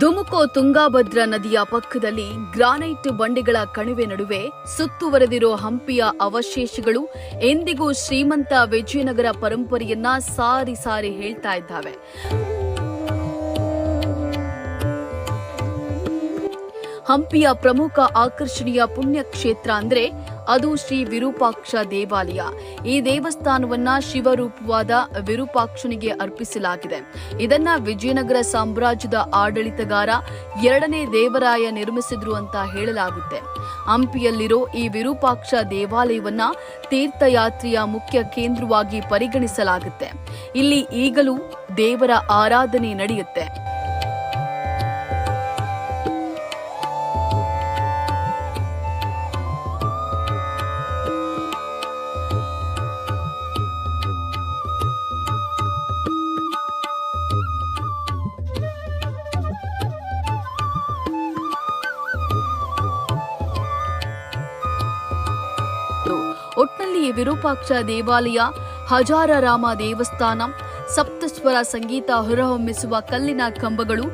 ದುಮುಕೋ ತುಂಗಾಭದ್ರಾ ನದಿಯ ಪಕ್ಕದಲ್ಲಿ ಗ್ರಾನೈಟ್ ಬಂಡೆಗಳ ಕಣಿವೆ ನಡುವೆ ಸುತ್ತುವರೆದಿರೋ ಹಂಪಿಯ ಅವಶೇಷಗಳು ಎಂದಿಗೂ ಶ್ರೀಮಂತ ವಿಜಯನಗರ ಪರಂಪರೆಯನ್ನ ಸಾರಿ ಸಾರಿ ಹೇಳ್ತಾ ಇದ್ದಾವೆ. ಹಂಪಿಯ ಪ್ರಮುಖ ಆಕರ್ಷಣೀಯ ಪುಣ್ಯಕ್ಷೇತ್ರ ಅಂದ್ರೆ ಅದು ಶ್ರೀ ವಿರೂಪಾಕ್ಷ ದೇವಾಲಯ. ಈ ದೇವಸ್ಥಾನವನ್ನ ಶಿವರೂಪವಾದ ವಿರೂಪಾಕ್ಷನಿಗೆ ಅರ್ಪಿಸಲಾಗಿದೆ. ಇದನ್ನ ವಿಜಯನಗರ ಸಾಮ್ರಾಜ್ಯದ ಆಡಳಿತಗಾರ 2ನೇ ದೇವರಾಯ ನಿರ್ಮಿಸಿದ್ರು ಅಂತ ಹೇಳಲಾಗುತ್ತೆ. ಹಂಪಿಯಲ್ಲಿರೋ ಈ ವಿರೂಪಾಕ್ಷ ದೇವಾಲಯವನ್ನ ತೀರ್ಥಯಾತ್ರೆಯ ಮುಖ್ಯ ಕೇಂದ್ರವಾಗಿ ಪರಿಗಣಿಸಲಾಗುತ್ತೆ. ಇಲ್ಲಿ ಈಗಲೂ ದೇವರ ಆರಾಧನೆ ನಡೆಯುತ್ತೆ. ಒಟ್ನಲ್ಲಿ ವಿರೂಪಾಕ್ಷ ದೇವಾಲಯ, ಹಜಾರರಾಮ ದೇವಸ್ಥಾನ, ಸಪ್ತಸ್ವರ ಸಂಗೀತ ಹೊರಹೊಮ್ಮಿಸುವ ಕಲ್ಲಿನ ಕಂಬಗಳು,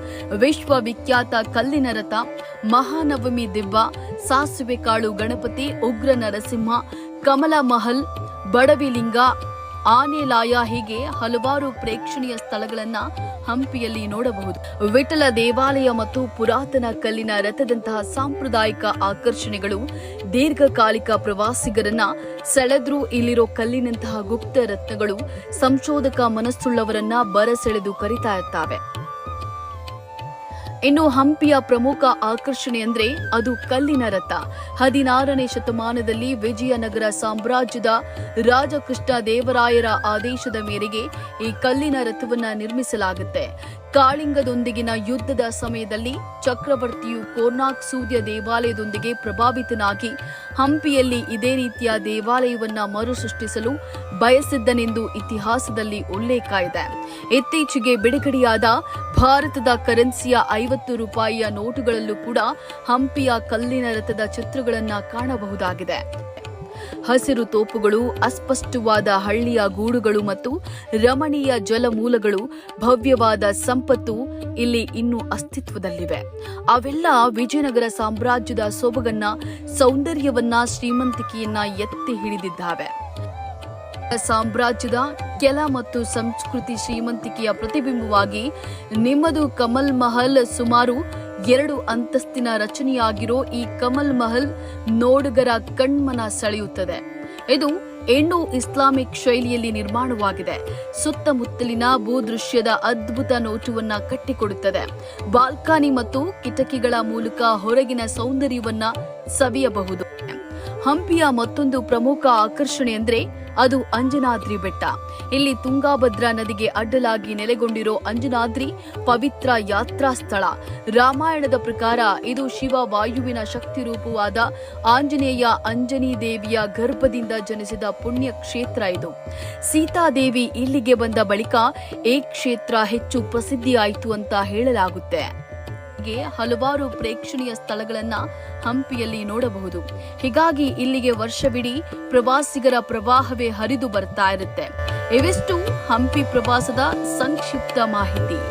ವಿಶ್ವವಿಖ್ಯಾತ ಕಲ್ಲಿನ ರಥ, ಮಹಾನವಮಿ ದಿಬ್ಬ, ಸಾಸಿವೆ ಕಾಳು ಗಣಪತಿ, ಉಗ್ರ ನರಸಿಂಹ, ಕಮಲ ಮಹಲ್, ಬಡವಿಲಿಂಗ, ಆನೆಲಾಯ ಹೀಗೆ ಹಲವಾರು ಪ್ರೇಕ್ಷಣೀಯ ಸ್ಥಳಗಳನ್ನ ಹಂಪಿಯಲ್ಲಿ ನೋಡಬಹುದು. ವಿಠಲ ದೇವಾಲಯ ಮತ್ತು ಪುರಾತನ ಕಲ್ಲಿನ ರಥದಂತಹ ಸಾಂಪ್ರದಾಯಿಕ ಆಕರ್ಷಣೆಗಳು ದೀರ್ಘಕಾಲಿಕ ಪ್ರವಾಸಿಗರನ್ನ ಸೆಳೆದ್ರೂ ಇಲ್ಲಿರೋ ಕಲ್ಲಿನಂತಹ ಗುಪ್ತ ರತ್ನಗಳು ಸಂಶೋಧಕ ಮನಸ್ಸುಳ್ಳವರನ್ನ ಬರಸೆಳೆದು ಕರಿತಾ ಇರ್ತಾವೆ. ಇನ್ನು ಹಂಪಿಯ ಪ್ರಮುಖ ಆಕರ್ಷಣೆ ಅಂದ್ರೆ ಅದು ಕಲ್ಲಿನ ರಥ. 16ನೇ ಶತಮಾನದಲ್ಲಿ ವಿಜಯನಗರ ಸಾಮ್ರಾಜ್ಯದ ರಾಜಕೃಷ್ಣ ದೇವರಾಯರ ಆದೇಶದ ಮೇರೆಗೆ ಈ ಕಲ್ಲಿನ ರಥವನ್ನ ನಿರ್ಮಿಸಲಾಗುತ್ತೆ. ಕಾಳಿಂಗದೊಂದಿಗಿನ ಯುದ್ಧದ ಸಮಯದಲ್ಲಿ ಚಕ್ರವರ್ತಿಯು ಕೋರ್ನಾಕ್ ಸೂರ್ಯ ದೇವಾಲಯದೊಂದಿಗೆ ಪ್ರಭಾವಿತನಾಗಿ ಹಂಪಿಯಲ್ಲಿ ಇದೇ ರೀತಿಯ ದೇವಾಲಯವನ್ನ ಮರುಸೃಷ್ಟಿಸಲು ಬಯಸಿದ್ದನೆಂದು ಇತಿಹಾಸದಲ್ಲಿ ಉಲ್ಲೇಖ ಇದೆ. ಇತ್ತೀಚೆಗೆ ಬಿಡುಗಡೆಯಾದ ಭಾರತದ ಕರೆನ್ಸಿಯ 50 ರೂಪಾಯಿಯ ನೋಟುಗಳಲ್ಲೂ ಕೂಡ ಹಂಪಿಯ ಕಲ್ಲಿನ ರಥದ ಚಿತ್ರಗಳನ್ನ ಕಾಣಬಹುದಾಗಿದೆ. ಹಸಿರು ತೋಪುಗಳು, ಅಸ್ಪಷ್ಟವಾದ ಹಳ್ಳಿಯ ಗೂಡುಗಳು ಮತ್ತು ರಮಣೀಯ ಜಲಮೂಲಗಳು, ಭವ್ಯವಾದ ಸಂಪತ್ತು ಇಲ್ಲಿ ಇನ್ನೂ ಅಸ್ತಿತ್ವದಲ್ಲಿವೆ. ಅವೆಲ್ಲ ವಿಜಯನಗರ ಸಾಮ್ರಾಜ್ಯದ ಸೊಬಗನ್ನ, ಸೌಂದರ್ಯವನ್ನ, ಶ್ರೀಮಂತಿಕೆಯನ್ನ ಎತ್ತಿ ಹಿಡಿದಿದ್ದಾವೆ. ಸಾಮ್ರಾಜ್ಯದ ಕೆಲ ಮತ್ತು ಸಂಸ್ಕೃತಿ ಶ್ರೀಮಂತಿಕೆಯ ಪ್ರತಿಬಿಂಬವಾಗಿ ನಿಮ್ಮದು ಕಮಲ್ ಮಹಲ್ ಸುಮಾರು 2 ಅಂತಸ್ತಿನ ರಚನೆಯಾಗಿರೋ ಈ ಕಮಲ್ ಮಹಲ್ ನೋಡುಗರ ಕಣ್ಮನ ಸೆಳೆಯುತ್ತದೆ. ಇದು ಎಂಡೋ ಇಸ್ಲಾಮಿಕ್ ಶೈಲಿಯಲ್ಲಿ ನಿರ್ಮಾಣವಾಗಿದೆ. ಸುತ್ತಮುತ್ತಲಿನ ಭೂದೃಶ್ಯದ ಅದ್ಭುತ ನೋಟವನ್ನ ಕಟ್ಟಿಕೊಡುತ್ತದೆ. ಬಾಲ್ಕನಿ ಮತ್ತು ಕಿಟಕಿಗಳ ಮೂಲಕ ಹೊರಗಿನ ಸೌಂದರ್ಯವನ್ನ ಸವಿಯಬಹುದು. ಹಂಪಿಯ ಮತ್ತೊಂದು ಪ್ರಮುಖ ಆಕರ್ಷಣೆ ಅಂದ್ರೆ ಅದು ಅಂಜನಾದ್ರಿ ಬೆಟ್ಟ. ಇಲ್ಲಿ ತುಂಗಾಭದ್ರಾ ನದಿಗೆ ಅಡ್ಡಲಾಗಿ ನೆಲೆಗೊಂಡಿರೋ ಅಂಜನಾದ್ರಿ ಪವಿತ್ರ ಯಾತ್ರಾ ಸ್ಥಳ. ರಾಮಾಯಣದ ಪ್ರಕಾರ ಇದು ಶಿವ ವಾಯುವಿನ ಶಕ್ತಿ ರೂಪವಾದ ಆಂಜನೇಯ ಅಂಜನಿ ದೇವಿಯ ಗರ್ಭದಿಂದ ಜನಿಸಿದ ಪುಣ್ಯ ಕ್ಷೇತ್ರ ಇದು. ಸೀತಾದೇವಿ ಇಲ್ಲಿಗೆ ಬಂದ ಬಳಿಕ ಈ ಕ್ಷೇತ್ರ ಹೆಚ್ಚು ಪ್ರಸಿದ್ಧಿಯಾಯಿತು ಅಂತ ಹೇಳಲಾಗುತ್ತೆ. ಹಲವಾರು ಪ್ರೇಕ್ಷಣೀಯ ಸ್ಥಳಗಳನ್ನ ಹಂಪಿಯಲ್ಲಿ ನೋಡಬಹುದು. ಹೀಗಾಗಿ ಇಲ್ಲಿಗೆ ವರ್ಷವಿಡೀ ಪ್ರವಾಸಿಗರ ಪ್ರವಾಹವೇ ಹರಿದು ಬರ್ತಾ ಇರುತ್ತೆ. ಇವೆಷ್ಟು ಹಂಪಿ ಪ್ರವಾಸದ ಸಂಕ್ಷಿಪ್ತ ಮಾಹಿತಿ.